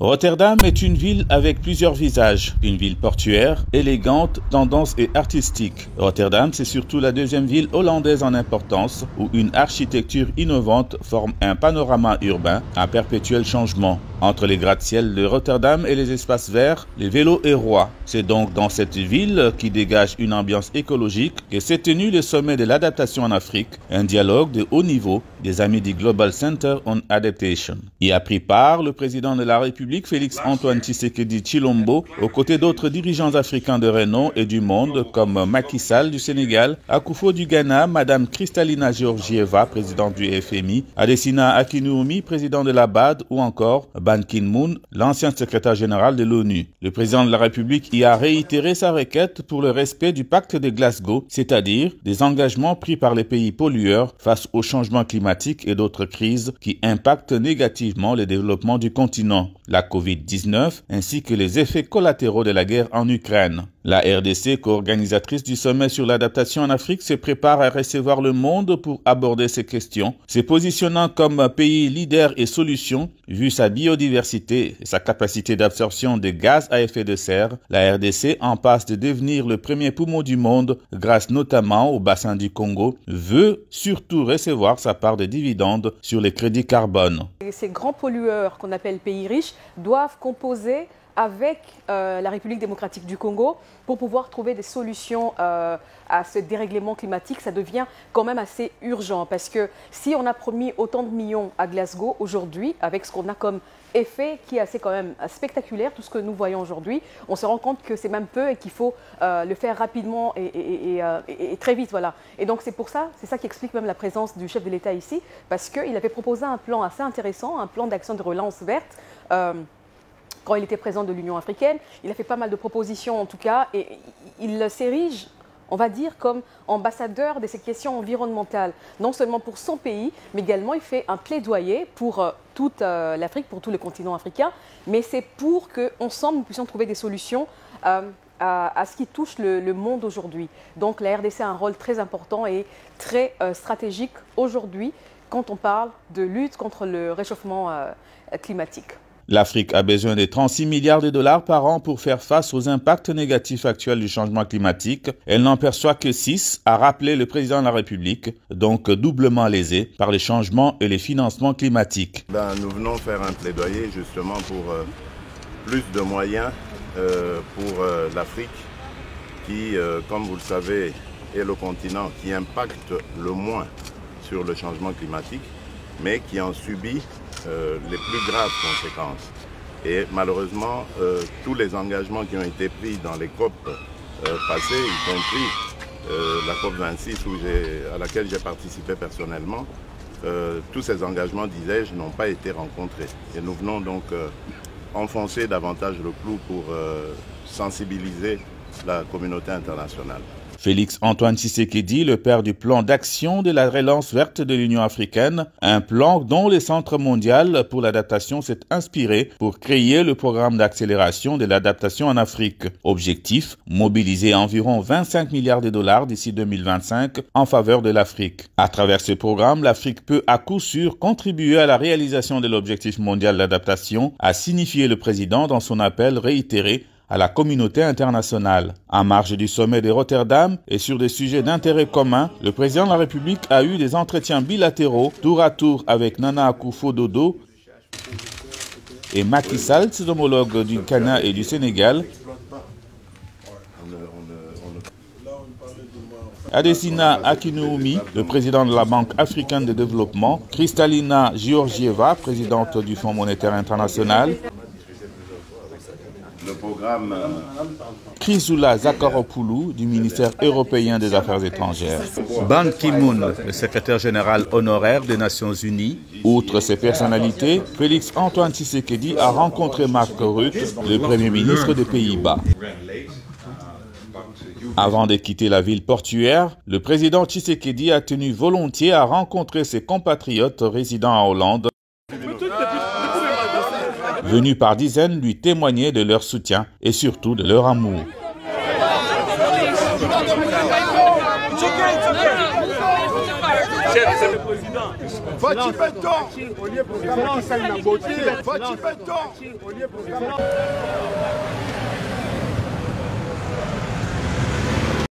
Rotterdam est une ville avec plusieurs visages. Une ville portuaire, élégante, tendance et artistique. Rotterdam, c'est surtout la deuxième ville hollandaise en importance, où une architecture innovante forme un panorama urbain à perpétuel changement. Entre les gratte-ciels de Rotterdam et les espaces verts, les vélos est roi. C'est donc dans cette ville qui dégage une ambiance écologique que s'est tenu le sommet de l'adaptation en Afrique, un dialogue de haut niveau des amis du Global Center on Adaptation. Y a pris part le président de la République, Félix-Antoine Tshisekedi Tshilombo, aux côtés d'autres dirigeants africains de renom et du monde comme Macky Sall du Sénégal, Akufo du Ghana, Madame Kristalina Georgieva, présidente du FMI, Adesina Akinwumi, président de la BAD, ou encore Ban Ki-moon, l'ancien secrétaire général de l'ONU. Le président de la République y a réitéré sa requête pour le respect du pacte de Glasgow, c'est-à-dire des engagements pris par les pays pollueurs face au changement climatique et d'autres crises qui impactent négativement le développement du continent, la Covid-19 ainsi que les effets collatéraux de la guerre en Ukraine. La RDC, co-organisatrice du sommet sur l'adaptation en Afrique, se prépare à recevoir le monde pour aborder ces questions, se positionnant comme pays leader et solution, vu sa biodiversité et sa capacité d'absorption des gaz à effet de serre. La RDC, en passe de devenir le premier poumon du monde, grâce notamment au bassin du Congo, veut surtout recevoir sa part des dividendes sur les crédits carbone. Ces grands pollueurs qu'on appelle pays riches doivent composer avec la République démocratique du Congo pour pouvoir trouver des solutions à ce dérèglement climatique. Ça devient quand même assez urgent parce que si on a promis autant de millions à Glasgow aujourd'hui, avec ce qu'on a comme effet qui est assez quand même spectaculaire, tout ce que nous voyons aujourd'hui, on se rend compte que c'est même peu et qu'il faut le faire rapidement et très vite. Voilà. Et donc c'est pour ça, c'est ça qui explique même la présence du chef de l'État ici, parce qu'il avait proposé un plan assez intéressant, un plan d'action de relance verte. Quand il était président de l'Union africaine, il a fait pas mal de propositions en tout cas, et il s'érige, on va dire, comme ambassadeur de ces questions environnementales, non seulement pour son pays, mais également il fait un plaidoyer pour toute l'Afrique, pour tout le continent africain, mais c'est pour qu'ensemble nous puissions trouver des solutions à ce qui touche le monde aujourd'hui. Donc la RDC a un rôle très important et très stratégique aujourd'hui quand on parle de lutte contre le réchauffement climatique. L'Afrique a besoin de 36 milliards de dollars par an pour faire face aux impacts négatifs actuels du changement climatique. Elle n'en perçoit que 6, a rappelé le président de la République, donc doublement lésé par les changements et les financements climatiques. Nous venons faire un plaidoyer justement pour plus de moyens pour l'Afrique qui, comme vous le savez, est le continent qui impacte le moins sur le changement climatique, mais qui en subit les plus graves conséquences. Et malheureusement, tous les engagements qui ont été pris dans les COP passées, y compris la COP 26 à laquelle j'ai participé personnellement, tous ces engagements, disais-je, n'ont pas été rencontrés. Et nous venons donc enfoncer davantage le clou pour sensibiliser la communauté internationale. Félix-Antoine Tshisekedi, le père du plan d'action de la relance verte de l'Union africaine, un plan dont le Centre mondial pour l'adaptation s'est inspiré pour créer le programme d'accélération de l'adaptation en Afrique. Objectif, mobiliser environ 25 milliards de dollars d'ici 2025 en faveur de l'Afrique. À travers ce programme, l'Afrique peut à coup sûr contribuer à la réalisation de l'objectif mondial d'adaptation, a signifié le président dans son appel réitéré à la communauté internationale. En marge du sommet de Rotterdam et sur des sujets d'intérêt commun, le président de la République a eu des entretiens bilatéraux tour à tour avec Nana Akufo-Addo et Macky Sall, ses homologues du Ghana et du Sénégal. Adesina Akinwumi, le président de la Banque africaine de développement, Kristalina Georgieva, présidente du Fonds monétaire international, le programme Chrysoula Zakharopoulou du ministère européen des Affaires étrangères. Ban Ki-moon, le secrétaire général honoraire des Nations Unies. Outre ces personnalités, Félix-Antoine Tshisekedi a rencontré Mark Rutte, le premier ministre des Pays-Bas. Avant de quitter la ville portuaire, le président Tshisekedi a tenu volontiers à rencontrer ses compatriotes résidant en Hollande, venus par dizaines lui témoigner de leur soutien et surtout de leur amour. Chef, c'est le président. Fatih Benton.